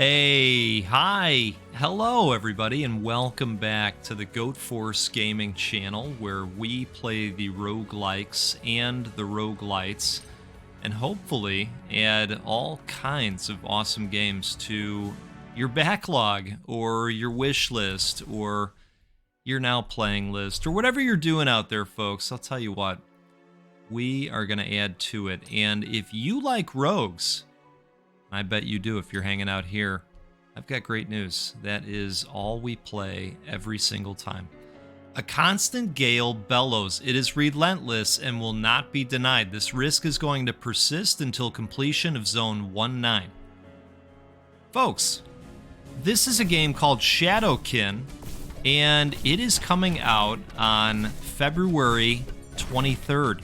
Hey, hi, hello everybody, and welcome back to the Goat Force Gaming channel, where we play the roguelikes and the roguelites, and hopefully add all kinds of awesome games to your backlog, or your wish list, or your now playing list, or whatever you're doing out there, folks. I'll tell you what, we are going to add to it, and if you like rogues, I bet you do if you're hanging out here, I've got great news. That is all we play every single time. A constant gale bellows. It is relentless and will not be denied. This risk is going to persist until completion of Zone 1-9. Folks, this is a game called Shadowkin, and it is coming out on February 23rd.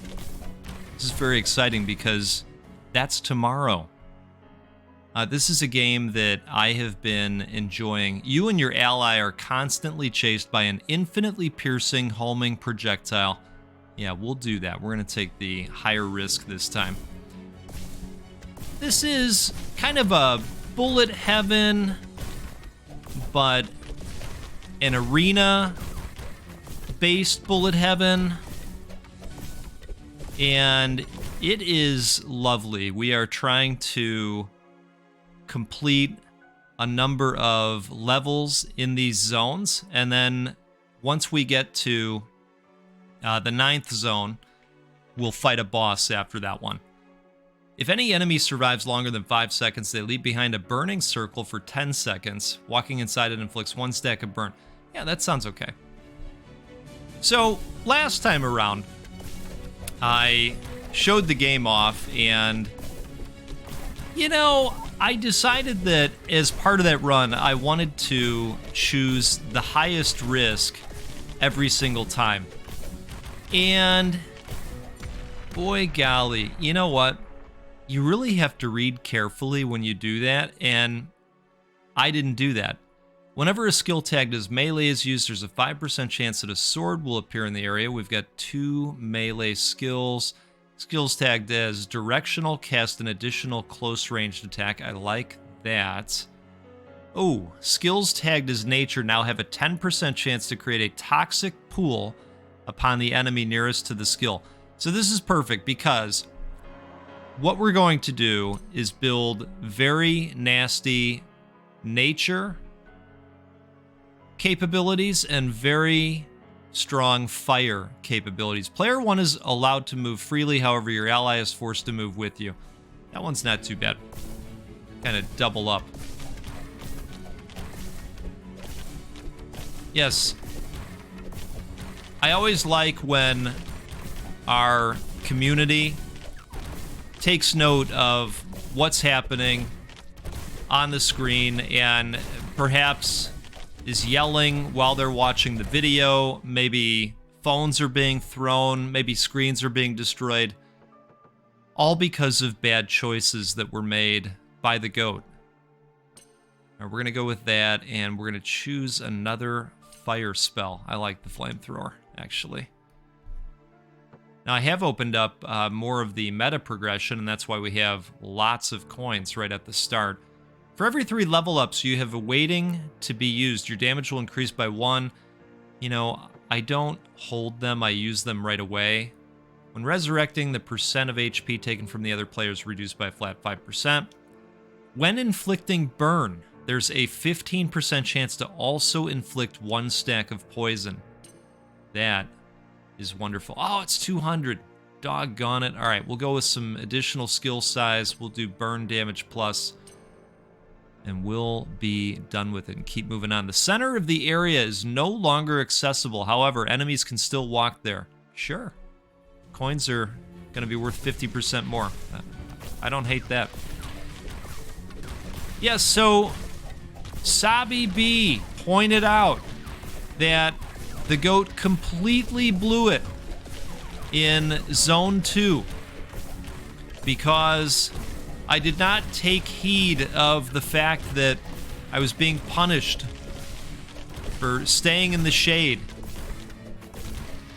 This is very exciting because that's tomorrow. This is a game that I have been enjoying. You and your ally are constantly chased by an infinitely piercing, homing projectile. Yeah, we'll do that. We're going to take the higher risk this time. This is kind of a bullet heaven, but an arena-based bullet heaven. And it is lovely. We are trying to complete a number of levels in these zones, and then once we get to the 9th zone, we'll fight a boss after that one. If any enemy survives longer than 5 seconds, they leave behind a burning circle for 10 seconds. Walking inside it inflicts 1 stack of burn. Yeah, that sounds okay. So, last time around, I showed the game off, and you know, I decided that as part of that run, I wanted to choose the highest risk every single time. And boy golly, you know what? You really have to read carefully when you do that, and I didn't do that. Whenever a skill tagged as melee is used, there's a 5% chance that a sword will appear in the area. We've got 2 melee skills. Skills tagged as directional, cast an additional close-ranged attack. I like that. Oh, skills tagged as nature now have a 10% chance to create a toxic pool upon the enemy nearest to the skill. So this is perfect because what we're going to do is build very nasty nature capabilities and very strong fire capabilities. Player 1 is allowed to move freely, however your ally is forced to move with you. That one's not too bad. Kind of double up. Yes. I always like when our community takes note of what's happening on the screen and perhaps is yelling while they're watching the video. Maybe phones are being thrown, maybe screens are being destroyed, all because of bad choices that were made by the goat. Now, we're gonna go with that, and we're gonna choose another fire spell. I like the flamethrower, actually. Now, I have opened up more of the meta progression, and that's why we have lots of coins right at the start. For every 3 level ups you have waiting to be used, your damage will increase by 1. You know, I don't hold them, I use them right away. When resurrecting, the percent of HP taken from the other player is reduced by a flat 5%. When inflicting burn, there's a 15% chance to also inflict 1 stack of poison. That is wonderful. Oh, it's 200. Doggone it. All right, we'll go with some additional skill size. We'll do burn damage plus, and we'll be done with it and keep moving on. The center of the area is no longer accessible. However, enemies can still walk there. Sure. Coins are going to be worth 50% more. I don't hate that. Yes, so Sabi B pointed out that the goat completely blew it in Zone 2 because I did not take heed of the fact that I was being punished for staying in the shade.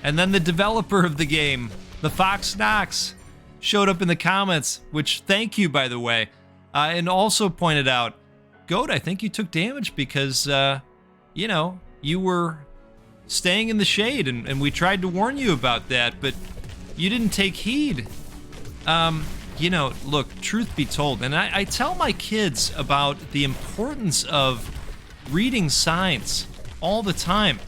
And then the developer of the game, the Fox Knox, showed up in the comments, which thank you, by the way, and also pointed out, Goat, I think you took damage because, you know, you were staying in the shade, and we tried to warn you about that, but you didn't take heed. You know, look, truth be told, and I tell my kids about the importance of reading signs all the time.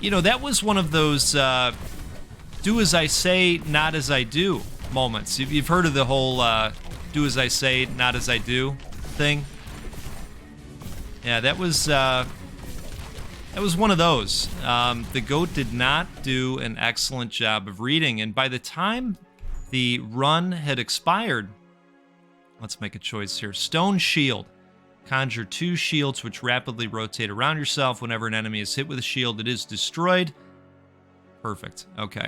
You know, that was one of those do as I say, not as I do moments. You've heard of the whole do as I say, not as I do thing? Yeah, that was one of those. The goat did not do an excellent job of reading, and by the time the run had expired, let's make a choice here. Stone Shield. Conjure 2 shields which rapidly rotate around yourself. Whenever an enemy is hit with a shield, it is destroyed. Perfect. Okay.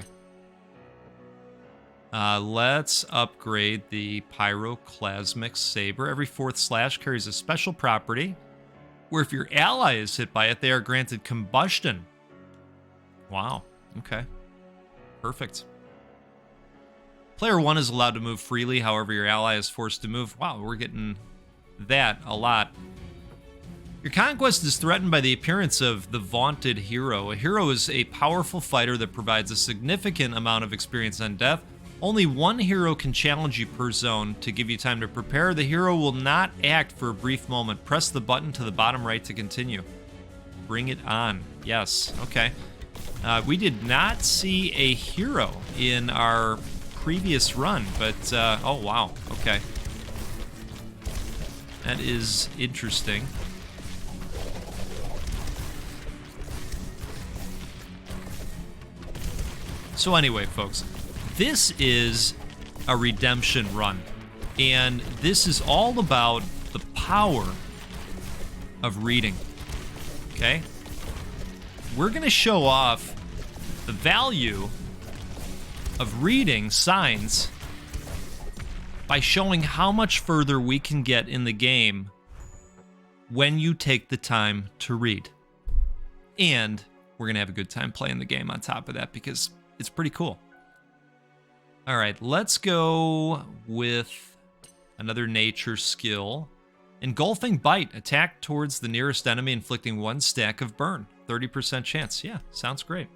Let's upgrade the Pyroclasmic Saber. Every 4th slash carries a special property where if your ally is hit by it, they are granted combustion. Wow. Okay. Perfect. Player 1 is allowed to move freely, however your ally is forced to move. Wow, we're getting that a lot. Your conquest is threatened by the appearance of the vaunted hero. A hero is a powerful fighter that provides a significant amount of experience on death. Only one hero can challenge you per zone. To give you time to prepare, the hero will not act for a brief moment. Press the button to the bottom right to continue. Bring it on. Yes, okay. We did not see a hero in our previous run, but oh wow, okay. That is interesting. So anyway, folks, this is a redemption run, and this is all about the power of reading, okay? We're gonna show off the value of reading signs by showing how much further we can get in the game when you take the time to read. And we're going to have a good time playing the game on top of that because it's pretty cool. All right, let's go with another nature skill. Engulfing Bite. Attack towards the nearest enemy, inflicting 1 stack of burn. 30% chance. Yeah, sounds great.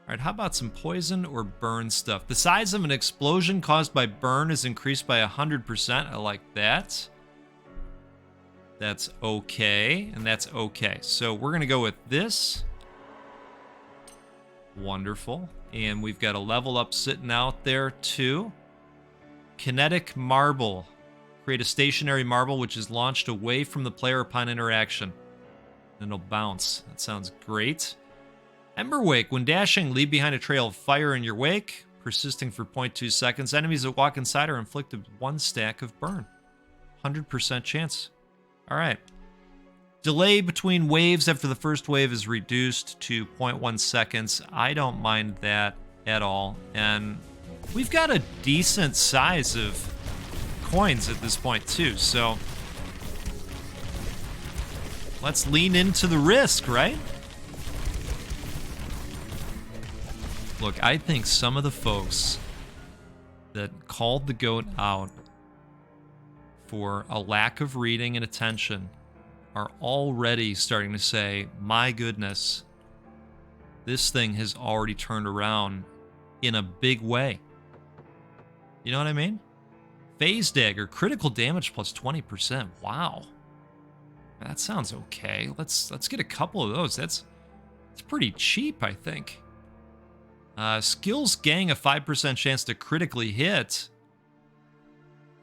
All right, how about some poison or burn stuff? The size of an explosion caused by burn is increased by 100%. I like that. That's okay, and that's okay. So we're going to go with this. Wonderful. And we've got a level up sitting out there, too. Kinetic Marble. Create a stationary marble which is launched away from the player upon interaction. And it'll bounce. That sounds great. Ember Wake. When dashing, leave behind a trail of fire in your wake, persisting for 0.2 seconds. Enemies that walk inside are inflicted 1 stack of burn. 100% chance. All right. Delay between waves after the first wave is reduced to 0.1 seconds. I don't mind that at all. And we've got a decent size of coins at this point, too. So let's lean into the risk, right? Look, I think some of the folks that called the goat out for a lack of reading and attention are already starting to say, my goodness, this thing has already turned around in a big way. You know what I mean? Phase Dagger, critical damage plus 20%. Wow. That sounds okay. Let's get a couple of those. That's pretty cheap, I think. Skills gang a 5% chance to critically hit.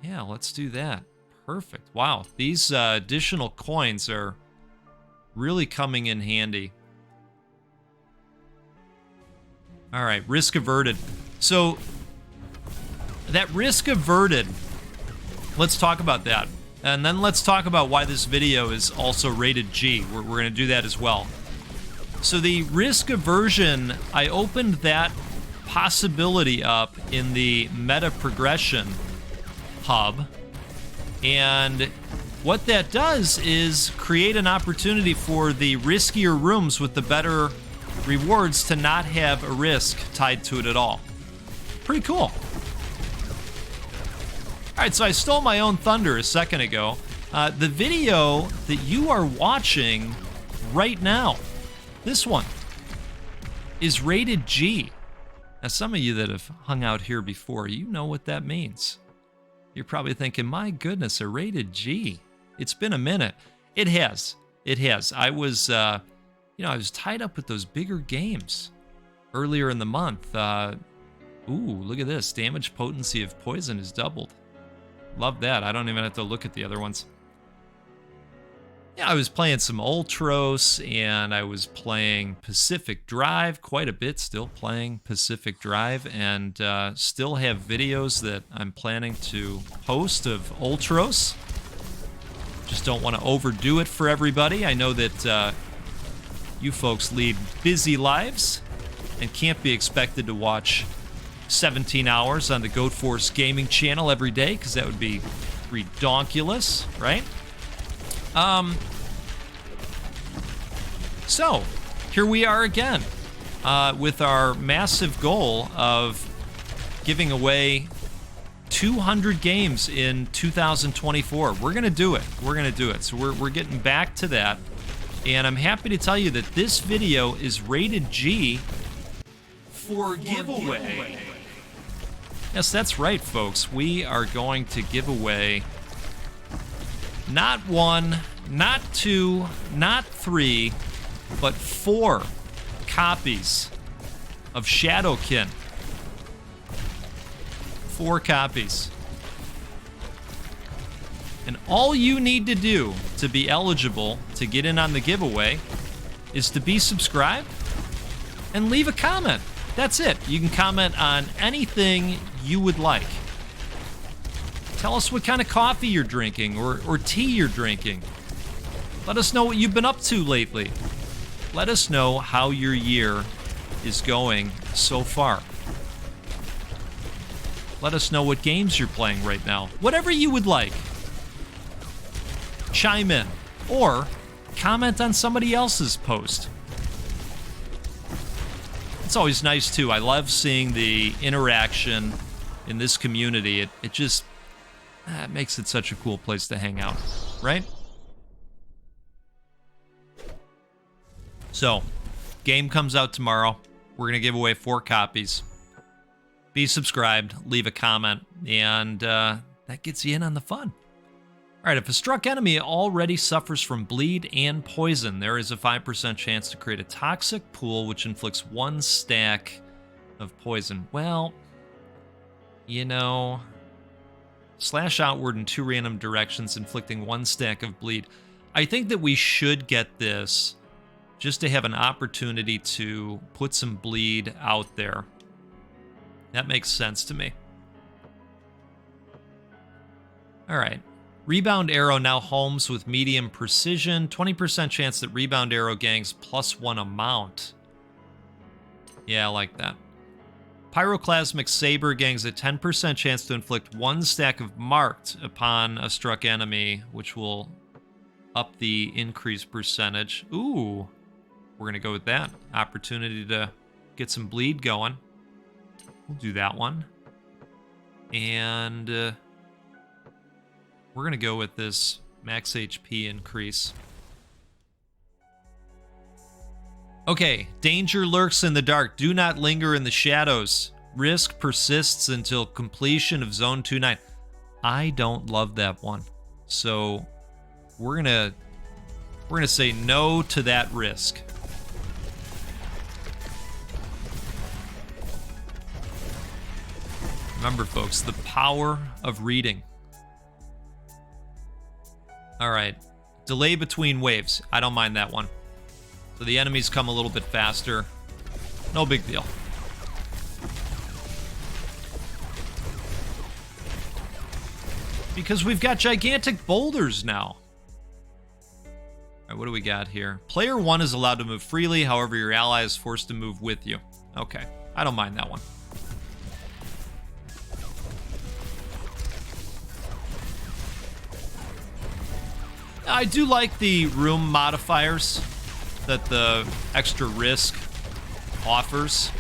Yeah, let's do that. Perfect. Wow, these additional coins are really coming in handy. All right, risk averted. So that risk averted, let's talk about that. And then let's talk about why this video is also rated G. We're going to do that as well. So the risk aversion, I opened that possibility up in the meta progression hub. And what that does is create an opportunity for the riskier rooms with the better rewards to not have a risk tied to it at all. Pretty cool. All right, so I stole my own thunder a second ago. The video that you are watching right now, this one, is rated G. Now, some of you that have hung out here before, you know what that means. You're probably thinking, my goodness, a rated G. It's been a minute. It has. It has. I was, I was tied up with those bigger games earlier in the month. Ooh, look at this. Damage potency of poison is doubled. Love that. I don't even have to look at the other ones. Yeah, I was playing some Ultros, and I was playing Pacific Drive quite a bit, still playing Pacific Drive, and still have videos that I'm planning to post of Ultros. Just don't want to overdo it for everybody. I know that you folks lead busy lives and can't be expected to watch 17 hours on the Goat Force Gaming channel every day, because that would be redonkulous, right? So, here we are again with our massive goal of giving away 200 games in 2024. We're going to do it. We're going to do it. So we're getting back to that. And I'm happy to tell you that this video is rated G for giveaway. Yes, that's right, folks. We are going to give away not 1, not 2, not 3, but 4 copies of Shadowkin. 4 copies. And all you need to do to be eligible to get in on the giveaway is to be subscribed and leave a comment. That's it. You can comment on anything you would like. Tell us what kind of coffee you're drinking or tea you're drinking. Let us know what you've been up to lately. Let us know how your year is going so far. Let us know what games you're playing right now. Whatever you would like. Chime in or comment on somebody else's post. It's always nice too. I love seeing the interaction in this community. It just it makes it such a cool place to hang out, right? So, game comes out tomorrow. We're going to give away 4 copies. Be subscribed, leave a comment, and that gets you in on the fun. All right, if a struck enemy already suffers from bleed and poison, there is a 5% chance to create a toxic pool which inflicts 1 stack of poison. Well, slash outward in 2 random directions, inflicting 1 stack of bleed. I think that we should get this just to have an opportunity to put some bleed out there. That makes sense to me. All right. Rebound arrow now homes with medium precision. 20% chance that rebound arrow gangs +1 amount. Yeah, I like that. Pyroclasmic saber gangs a 10% chance to inflict 1 stack of marked upon a struck enemy, which will up the increase percentage. Ooh, we're going to go with that. Opportunity to get some bleed going. We'll do that one. And we're going to go with this max HP increase. Okay, danger lurks in the dark. Do not linger in the shadows. Risk persists until completion of Zone 2-9. I don't love that one. So we're gonna say no to that risk. Remember, folks, the power of reading. All right, delay between waves. I don't mind that one. So the enemies come a little bit faster. No big deal. Because we've got gigantic boulders now. All right, what do we got here? Player 1 is allowed to move freely, however your ally is forced to move with you. Okay, I don't mind that one. I do like the room modifiers that the extra risk offers.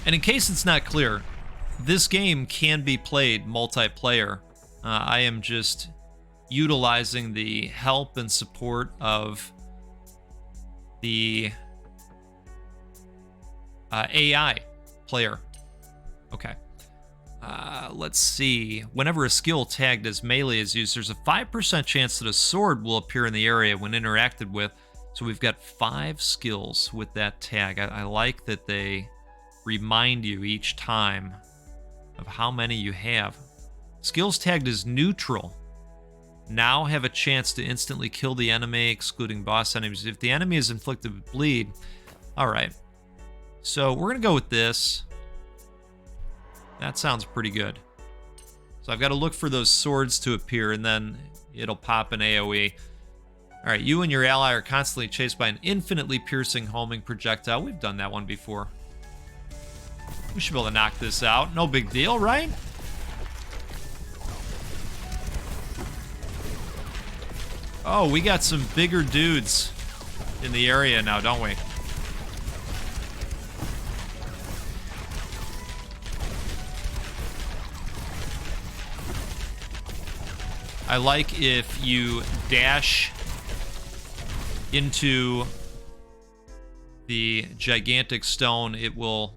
And in case it's not clear, this game can be played multiplayer. I am just utilizing the help and support of the AI player. Okay. Let's see. Whenever a skill tagged as melee is used, there's a 5% chance that a sword will appear in the area when interacted with. So we've got 5 skills with that tag. I like that they remind you each time of how many you have. Skills tagged as neutral now have a chance to instantly kill the enemy, excluding boss enemies. If the enemy is inflicted with bleed. Alright. So we're going to go with this. That sounds pretty good. So I've got to look for those swords to appear, and then it'll pop an AoE. Alright, you and your ally are constantly chased by an infinitely piercing homing projectile. We've done that one before. We should be able to knock this out. No big deal, right? Oh, we got some bigger dudes in the area now, don't we? I like if you dash into the gigantic stone, it will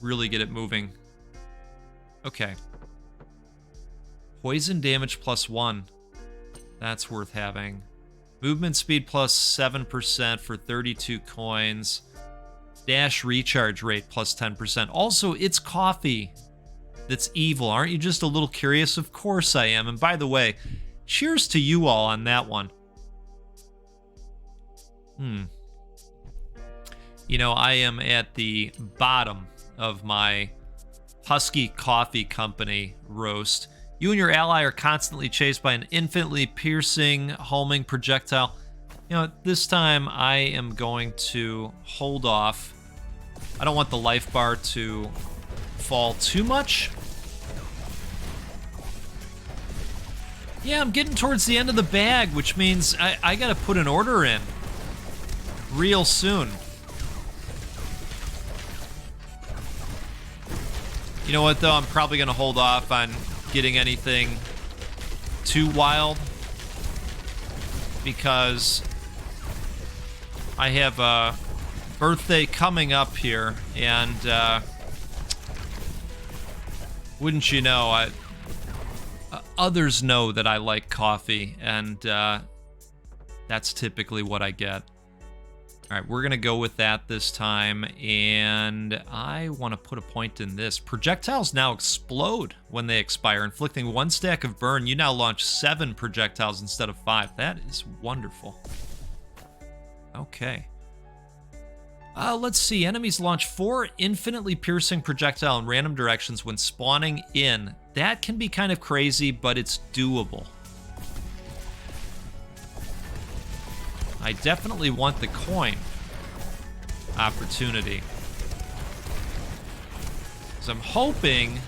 really get it moving. Okay. Poison damage +1. That's worth having. Movement speed +7% for 32 coins. Dash recharge rate +10%. Also, it's coffee that's evil. Aren't you just a little curious? Of course I am. And by the way, cheers to you all on that one. You know, I am at the bottom of my Husky Coffee Company roast. You and your ally are constantly chased by an infinitely piercing, homing projectile. You know, this time I am going to hold off. I don't want the life bar to fall too much. Yeah, I'm getting towards the end of the bag, which means I gotta put an order in real soon. You know what, though? I'm probably gonna hold off on getting anything too wild because I have a birthday coming up here, and wouldn't you know, others know that I like coffee, and that's typically what I get. All right, we're going to go with that this time, and I want to put a point in this. Projectiles now explode when they expire, inflicting 1 stack of burn. You now launch 7 projectiles instead of 5. That is wonderful. Okay. Let's see. Enemies launch 4 infinitely piercing projectile in random directions when spawning in. That can be kind of crazy, but it's doable. I definitely want the coin opportunity. So I'm hoping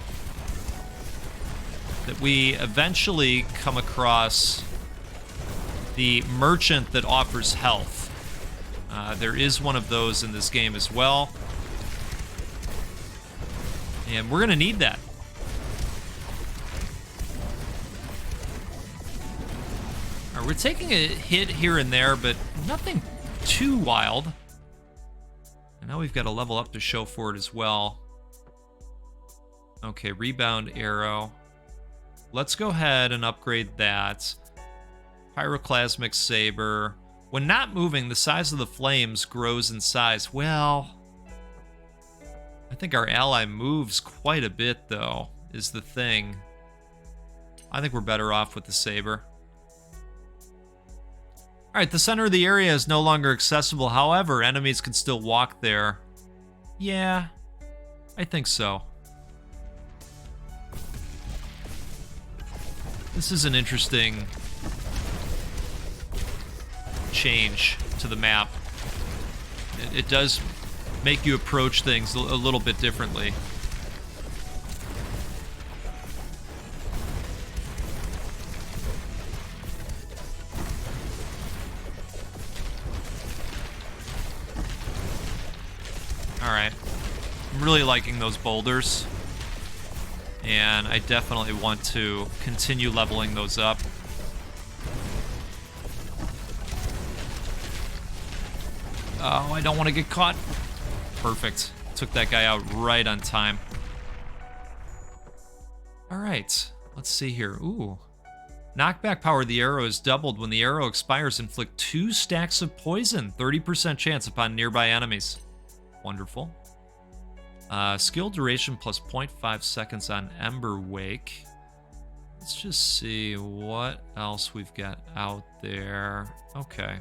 that we eventually come across the merchant that offers health. There is one of those in this game as well. And we're going to need that. All right, we're taking a hit here and there, but nothing too wild. And now we've got a level up to show for it as well. Okay, rebound arrow. Let's go ahead and upgrade that. Pyroclasmic saber. When not moving, the size of the flames grows in size. Well, I think our ally moves quite a bit, though, is the thing. I think we're better off with the saber. All right, the center of the area is no longer accessible. However, enemies can still walk there. Yeah, I think so. This is an interesting change to the map. It does make you approach things a little bit differently. really liking those boulders. And I definitely want to continue leveling those up. Oh, I don't want to get caught. Perfect. Took that guy out right on time. All right. Let's see here. Ooh. Knockback power of the arrow is doubled when the arrow expires. Inflict 2 stacks of poison. 30% chance upon nearby enemies. Wonderful. Skill duration plus 0.5 seconds on Ember Wake. Let's just see what else we've got out there. Okay.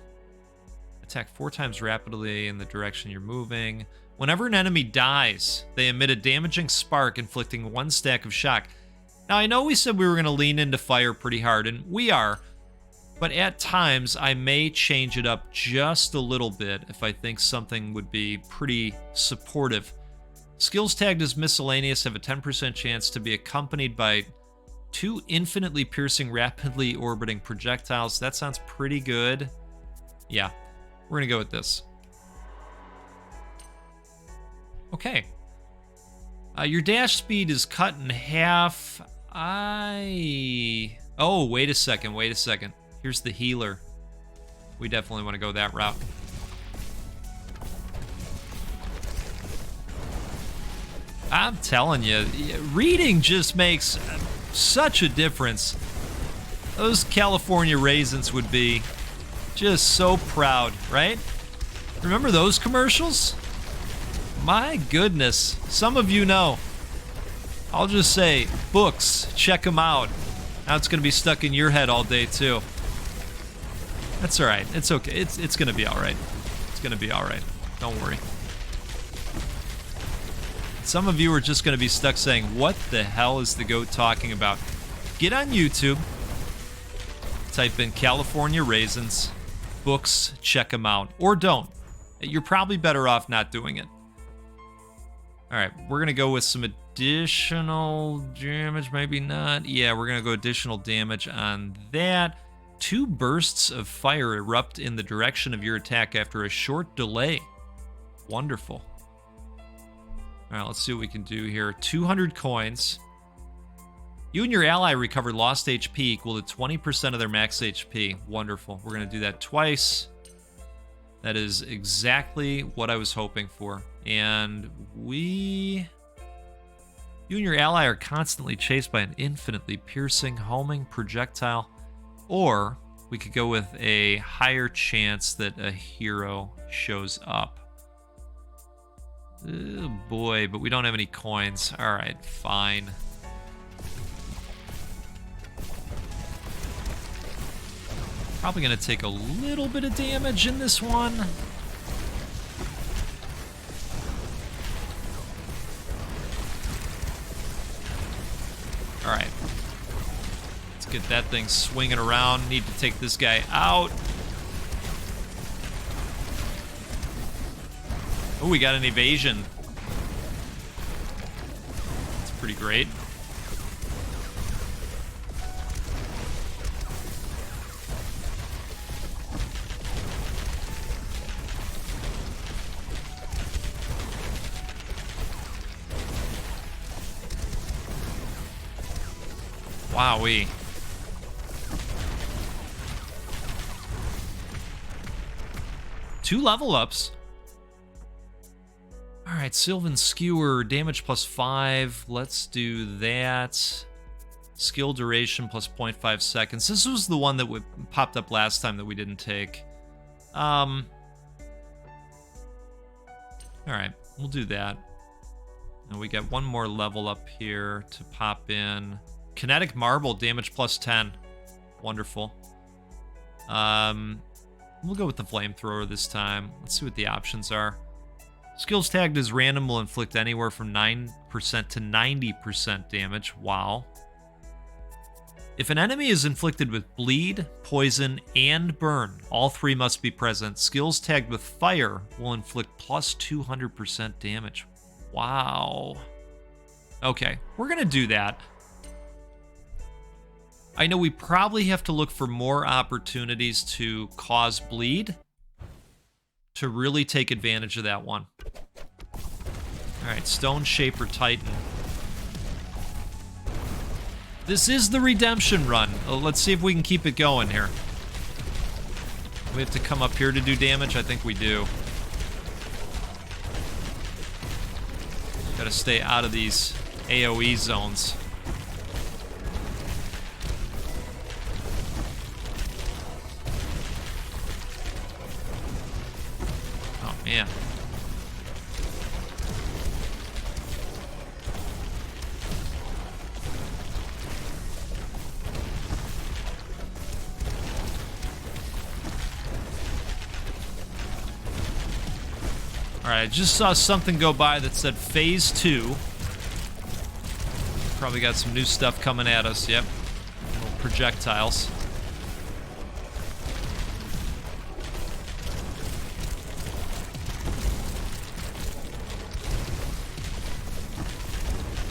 Attack 4 times rapidly in the direction you're moving. Whenever an enemy dies, they emit a damaging spark, inflicting 1 stack of shock. Now, I know we said we were going to lean into fire pretty hard, and we are. But at times, I may change it up just a little bit if I think something would be pretty supportive. Skills tagged as miscellaneous have a 10% chance to be accompanied by 2 infinitely piercing, rapidly orbiting projectiles. That sounds pretty good. Yeah, we're going to go with this. Okay. Your dash speed is cut in half. Oh, wait a second. Here's the healer. We definitely want to go that route. I'm telling you, reading just makes such a difference. Those California raisins would be just so proud, right? Remember those commercials? My goodness, some of you know. I'll just say, books, check them out. Now it's going to be stuck in your head all day, too. That's all right. It's okay. It's going to be all right. It's going to be all right. Don't worry. Some of you are just going to be stuck saying, what the hell is the goat talking about? Get on YouTube. Type in California raisins. Books, check them out. Or don't. You're probably better off not doing it. All right, we're going to go with some additional damage, maybe not. Yeah, we're going to go additional damage on that. 2 bursts of fire erupt in the direction of your attack after a short delay. Wonderful. All right, let's see what we can do here. 200 coins. You and your ally recover lost HP equal to 20% of their max HP. Wonderful. We're going to do that twice. That is exactly what I was hoping for. And you and your ally are constantly chased by an infinitely piercing, homing projectile. Or we could go with a higher chance that a hero shows up. Oh boy, but we don't have any coins. All right, fine. Probably going to take a little bit of damage in this one. All right. Let's get that thing swinging around. Need to take this guy out. Oh, we got an evasion. That's pretty great. Wowee. Two level ups. All right, Sylvan Skewer, damage plus 5. Let's do that. Skill duration plus 0.5 seconds. This was the one that popped up last time that we didn't take. All right, we'll do that. And we got one more level up here to pop in. Kinetic Marble, damage plus 10. Wonderful. We'll go with the Flamethrower this time. Let's see what the options are. Skills tagged as random will inflict anywhere from 9% to 90% damage. Wow. If an enemy is inflicted with bleed, poison, and burn, all 3 must be present. Skills tagged with fire will inflict plus 200% damage. Wow. Okay, we're going to do that. I know we probably have to look for more opportunities to cause bleed to really take advantage of that one. Alright, Stone Shaper Titan. This is the redemption run. Let's see if we can keep it going here. We have to come up here to do damage? I think we do. Gotta stay out of these AoE zones. Oh, man. Alright, I just saw something go by that said Phase 2. Probably got some new stuff coming at us, yep. Little projectiles.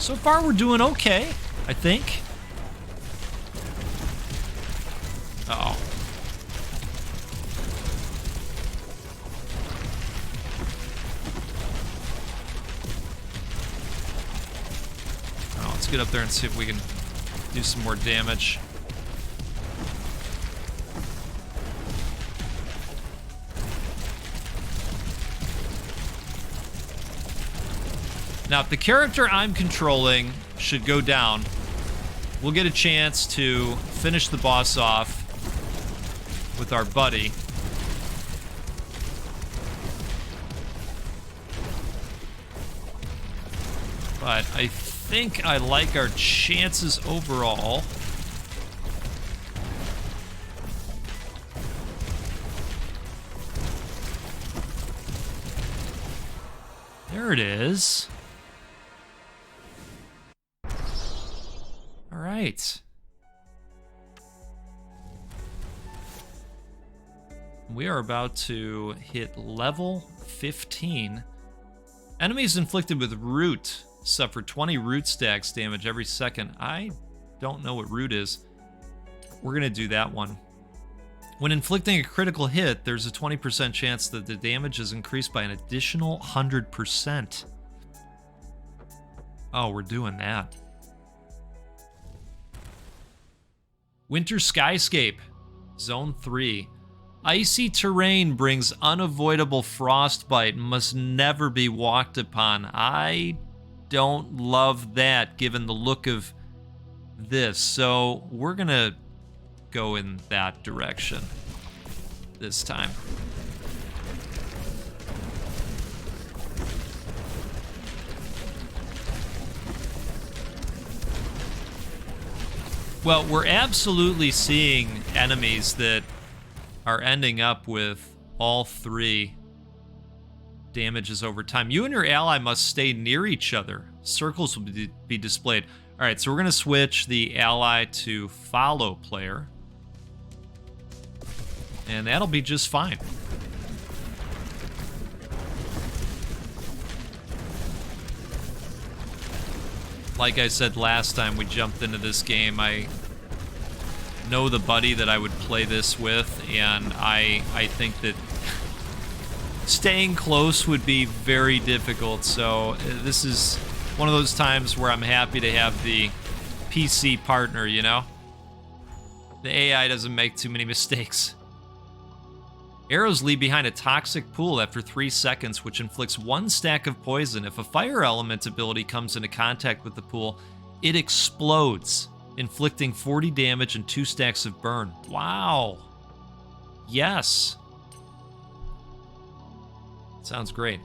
So far, we're doing okay, I think. Uh-oh. Let's get up there and see if we can do some more damage. Now, if the character I'm controlling should go down, we'll get a chance to finish the boss off with our buddy. But I think I like our chances overall. There it is. All right. We are about to hit level 15. Enemies inflicted with root suffer 20 root stacks damage every second. I don't know what root is. We're gonna do that one. When inflicting a critical hit, there's a 20% chance that the damage is increased by an additional 100%. Oh, we're doing that. Winter Skyscape, Zone 3. Icy terrain brings unavoidable frostbite and must never be walked upon. I don't love that, given the look of this. So we're gonna go in that direction this time. Well, we're absolutely seeing enemies that are ending up with all 3 damages over time. You and your ally must stay near each other. Circles will be displayed. All right, so we're going to switch the ally to follow player. And that'll be just fine. Like I said last time we jumped into this game, I know the buddy that I would play this with, and I think that staying close would be very difficult. So this is one of those times where I'm happy to have the PC partner, you know? The AI doesn't make too many mistakes. Arrows leave behind a toxic pool after 3 seconds, which inflicts 1 stack of poison. If a fire element ability comes into contact with the pool, it explodes, inflicting 40 damage and 2 stacks of burn. Wow. Yes. Sounds great.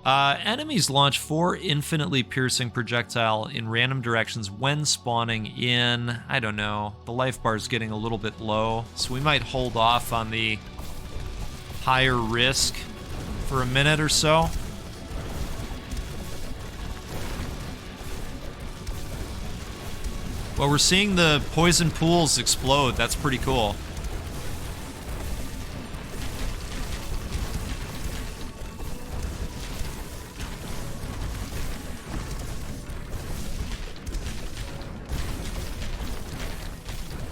Enemies launch 4 infinitely piercing projectile in random directions when spawning in, I don't know, the life bar is getting a little bit low, so we might hold off on the higher risk for a minute or so. Well, we're seeing the poison pools explode. That's pretty cool.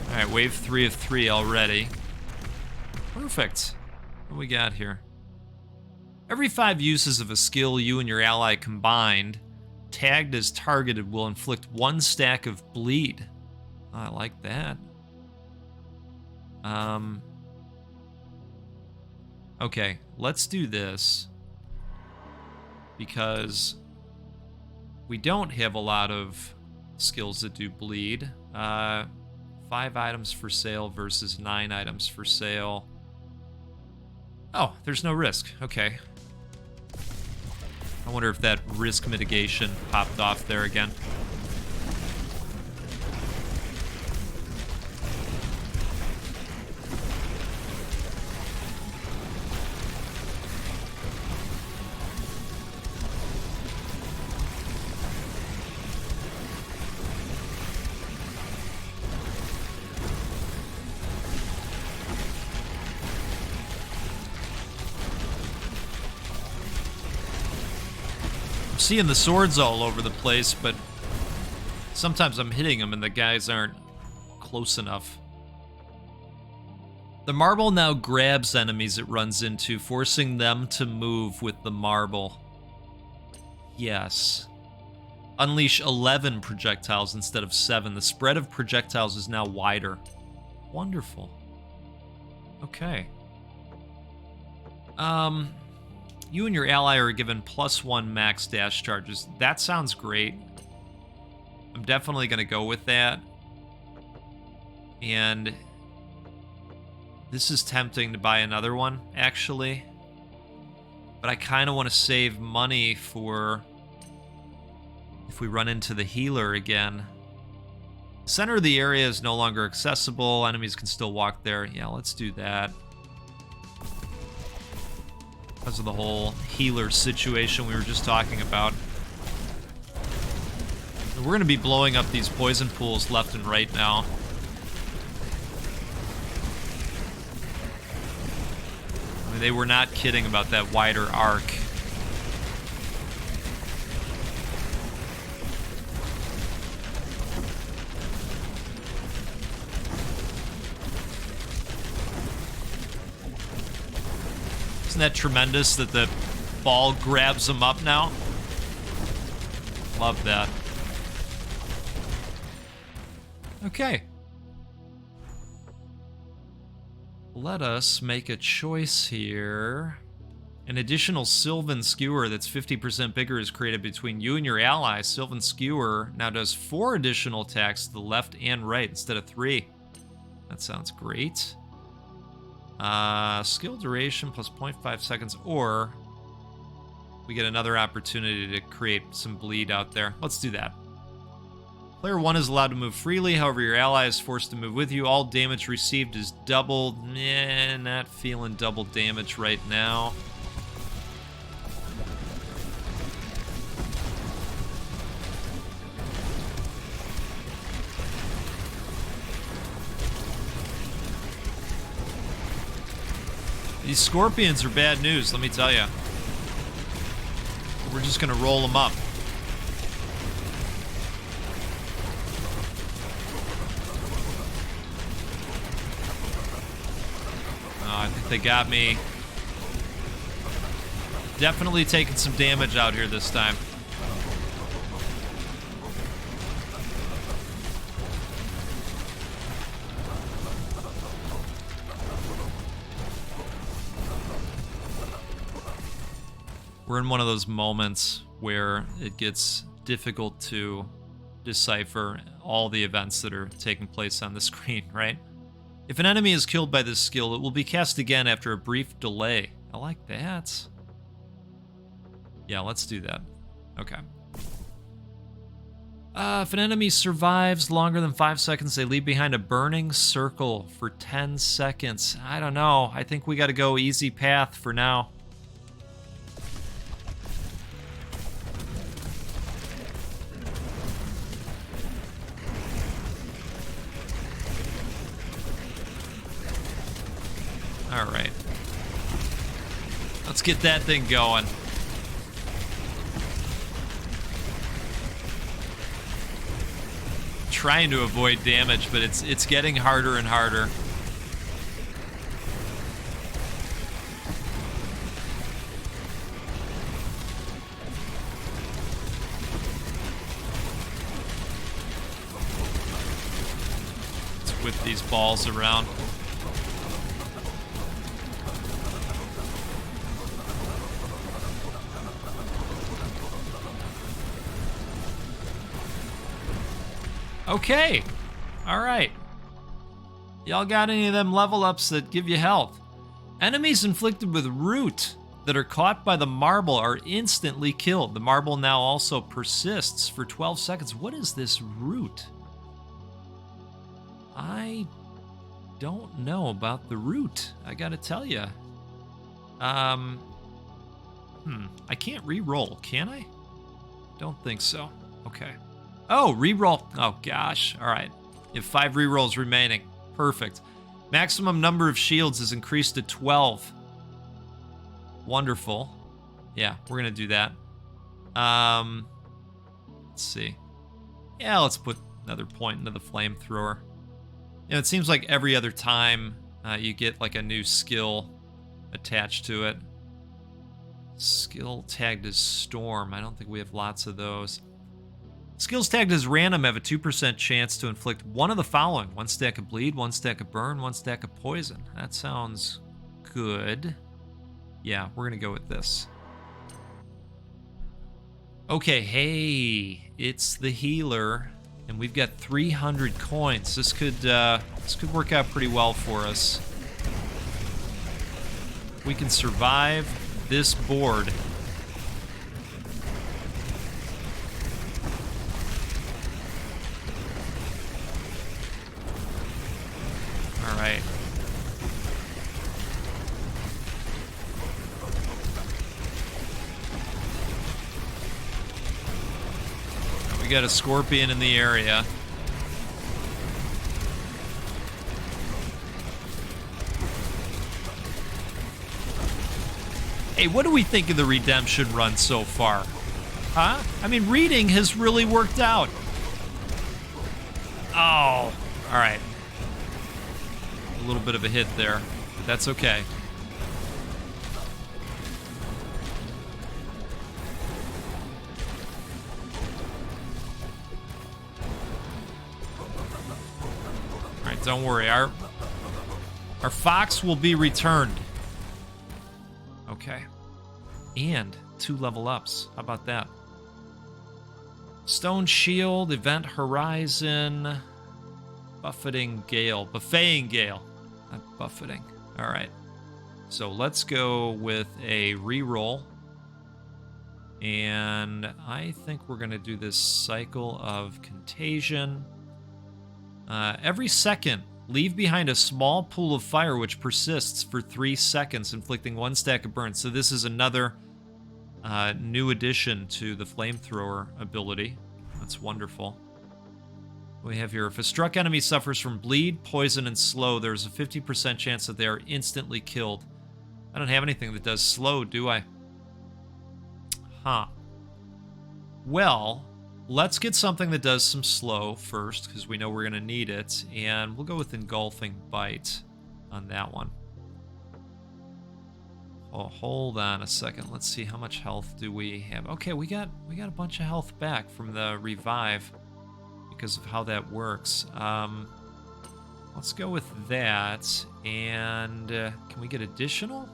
All right, wave 3 of 3 already. Perfect. What do we got here? Every 5 uses of a skill you and your ally combined, tagged as targeted will inflict 1 stack of bleed. Oh, I like that. Okay, let's do this. Because we don't have a lot of skills that do bleed. 5 items for sale versus 9 items for sale. Oh, there's no risk. Okay. I wonder if that risk mitigation popped off there again. Seeing the swords all over the place, but sometimes I'm hitting them and the guys aren't close enough. The marble now grabs enemies it runs into, forcing them to move with the marble. Yes. Unleash 11 projectiles instead of 7. The spread of projectiles is now wider. Wonderful. Okay. You and your ally are given +1 max dash charges. That sounds great. I'm definitely going to go with that. And this is tempting to buy another one, actually. But I kind of want to save money for if we run into the healer again. The center of the area is no longer accessible. Enemies can still walk there. Yeah, let's do that. Because of the whole healer situation we were just talking about. We're going to be blowing up these poison pools left and right now. I mean, they were not kidding about that wider arc. Isn't that tremendous that the ball grabs them up now? Love that. Okay. Let us make a choice here. An additional Sylvan Skewer that's 50% bigger is created between you and your ally. Sylvan Skewer now does 4 additional attacks to the left and right instead of 3. That sounds great. Skill duration plus 0.5 seconds, or we get another opportunity to create some bleed out there. Let's do that. Player 1 is allowed to move freely, however your ally is forced to move with you. All damage received is doubled. Not feeling double damage right now. These scorpions are bad news, let me tell you. We're just gonna roll them up. Oh, I think they got me. Definitely taking some damage out here this time. We're in one of those moments where it gets difficult to decipher all the events that are taking place on the screen, right? If an enemy is killed by this skill, it will be cast again after a brief delay. I like that. Yeah, let's do that. Okay. If an enemy survives longer than 5 seconds, they leave behind a burning circle for 10 seconds. I don't know. I think we got to go easy path for now. All right. Let's get that thing going. Trying to avoid damage, but it's getting harder and harder. with these balls around. Okay. All right. Y'all got any of them level ups that give you health? Enemies inflicted with root that are caught by the marble are instantly killed. The marble now also persists for 12 seconds. What is this root? I don't know about the root. I gotta tell you. I can't re-roll, can I? Don't think so. Okay. Oh, re-roll. Oh, gosh. All right. You have 5 re-rolls remaining. Perfect. Maximum number of shields is increased to 12. Wonderful. Yeah, we're going to do that. Let's see. Yeah, let's put another point into the flamethrower. You know, it seems like every other time you get like a new skill attached to it. Skill tagged as Storm. I don't think we have lots of those. Skills tagged as random have a 2% chance to inflict one of the following. 1 stack of bleed, 1 stack of burn, 1 stack of poison. That sounds good. Yeah, we're going to go with this. Okay, hey, it's the healer, and we've got 300 coins. This could work out pretty well for us. We can survive this board. All right. We got a scorpion in the area. Hey, what do we think of the redemption run so far? Huh? I mean, reading has really worked out. Oh, all right. A little bit of a hit there, but that's okay. All right, don't worry. Our fox will be returned. Okay. And 2 level ups. How about that? Stone Shield, Event Horizon, Buffeting Gale. Buffeting Gale. Not buffeting. All right. So let's go with a reroll. And I think we're going to do this cycle of contagion. Every second, leave behind a small pool of fire which persists for 3 seconds, inflicting 1 stack of burn. So this is another new addition to the flamethrower ability. That's wonderful. We have here, if a struck enemy suffers from bleed, poison, and slow, there's a 50% chance that they are instantly killed. I don't have anything that does slow, do I? Huh. Well, let's get something that does some slow first, because we know we're going to need it, and we'll go with Engulfing Bite on that one. Oh, hold on a second. Let's see, how much health do we have? Okay, we got a bunch of health back from the revive because of how that works. Let's go with that, and can we get additional?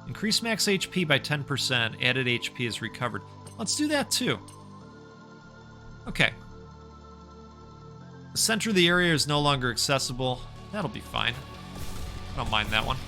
Increase max HP by 10%. Added HP is recovered. Let's do that too. Okay. The center of the area is no longer accessible. That'll be fine. I don't mind that one.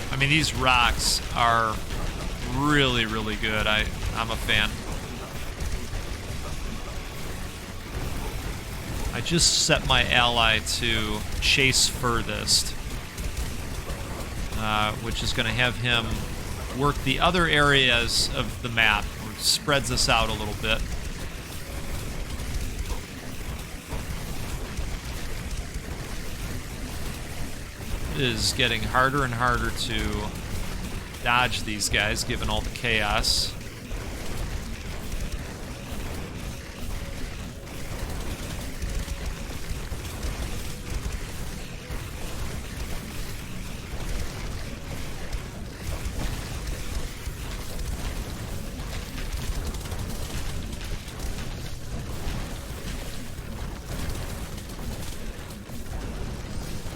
I mean, these rocks are really, really good. I'm a fan. I just set my ally to chase furthest, which is going to have him work the other areas of the map, which spreads us out a little bit. It is getting harder and harder to dodge these guys, given all the chaos.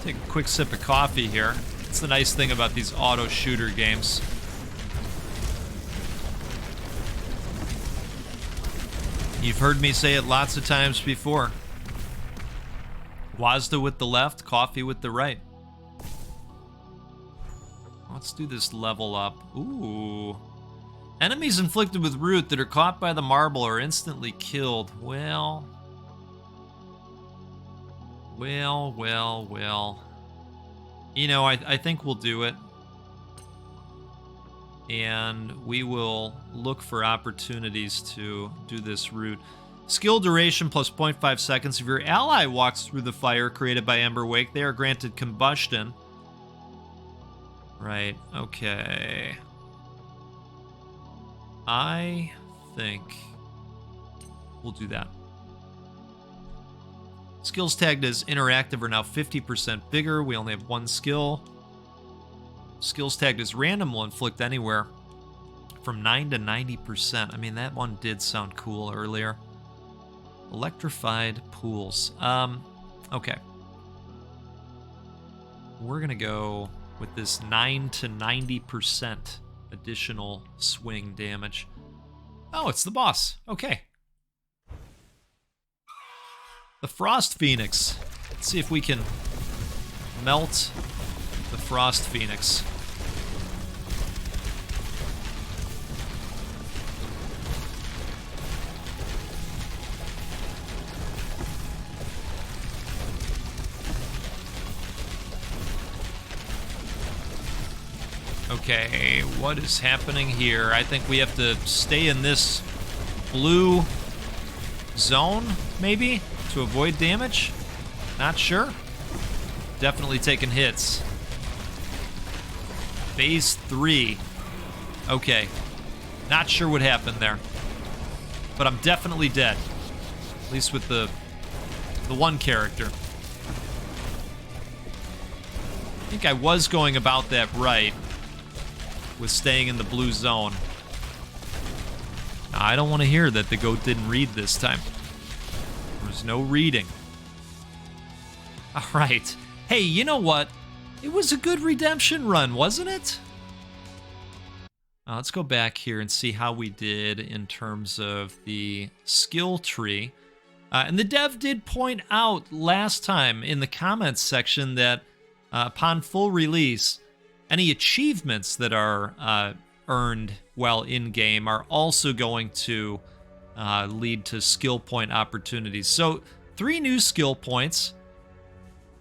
Take a quick sip of coffee here. It's the nice thing about these auto shooter games. You've heard me say it lots of times before. Wazda with the left, coffee with the right. Let's do this level up. Ooh. Enemies inflicted with root that are caught by the marble are instantly killed. Well. You know, I think we'll do it. And we will look for opportunities to do this route. Skill duration plus 0.5 seconds. If your ally walks through the fire created by Ember Wake, they are granted combustion. Right, okay. I think we'll do that. Skills tagged as interactive are now 50% bigger. We only have one skill. Skills tagged as random will inflict anywhere from 9 to 90%. I mean, that one did sound cool earlier. Electrified pools. Okay. We're going to go with this 9 to 90% additional swing damage. Oh, it's the boss. Okay. The Frost Phoenix. Let's see if we can melt the Frost Phoenix. Okay, what is happening here? I think we have to stay in this blue zone, maybe, to avoid damage? Not sure. Definitely taking hits. Phase 3. Okay. Not sure what happened there. But I'm definitely dead. At least with the one character. I think I was going about that right. With staying in the blue zone. Now, I don't want to hear that the goat didn't read this time. There was no reading. All right. Hey, you know what? It was a good redemption run, wasn't it? Now, let's go back here and see how we did in terms of the skill tree. And the dev did point out last time in the comments section that upon full release, any achievements that are earned while in-game are also going to lead to skill point opportunities. So 3 new skill points,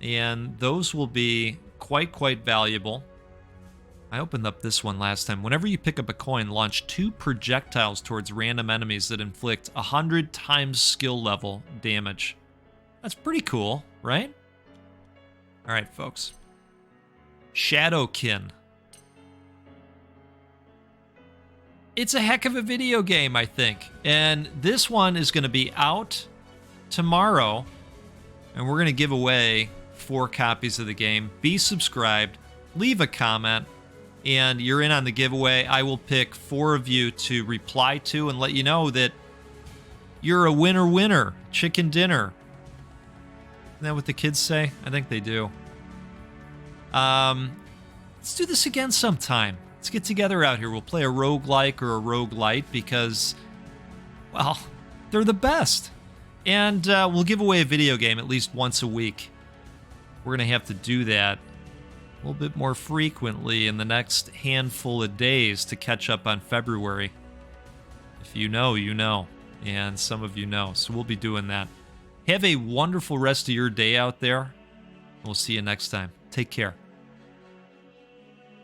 and those will be quite valuable. I opened up this one last time. Whenever you pick up a coin, launch 2 projectiles towards random enemies that inflict 100 times skill level damage. That's pretty cool, right? All right, folks. Shadowkin. It's a heck of a video game, I think. And this one is going to be out tomorrow. And we're going to give away 4 copies of the game. Be subscribed. Leave a comment. And you're in on the giveaway. I will pick 4 of you to reply to and let you know that you're a winner. Chicken dinner. Isn't that what the kids say? I think they do. Let's do this again sometime. Let's get together out here. We'll play a roguelike or a roguelite because, well, they're the best. And we'll give away a video game at least once a week. We're going to have to do that a little bit more frequently in the next handful of days to catch up on February. If you know, you know. And some of you know. So we'll be doing that. Have a wonderful rest of your day out there. We'll see you next time. Take care.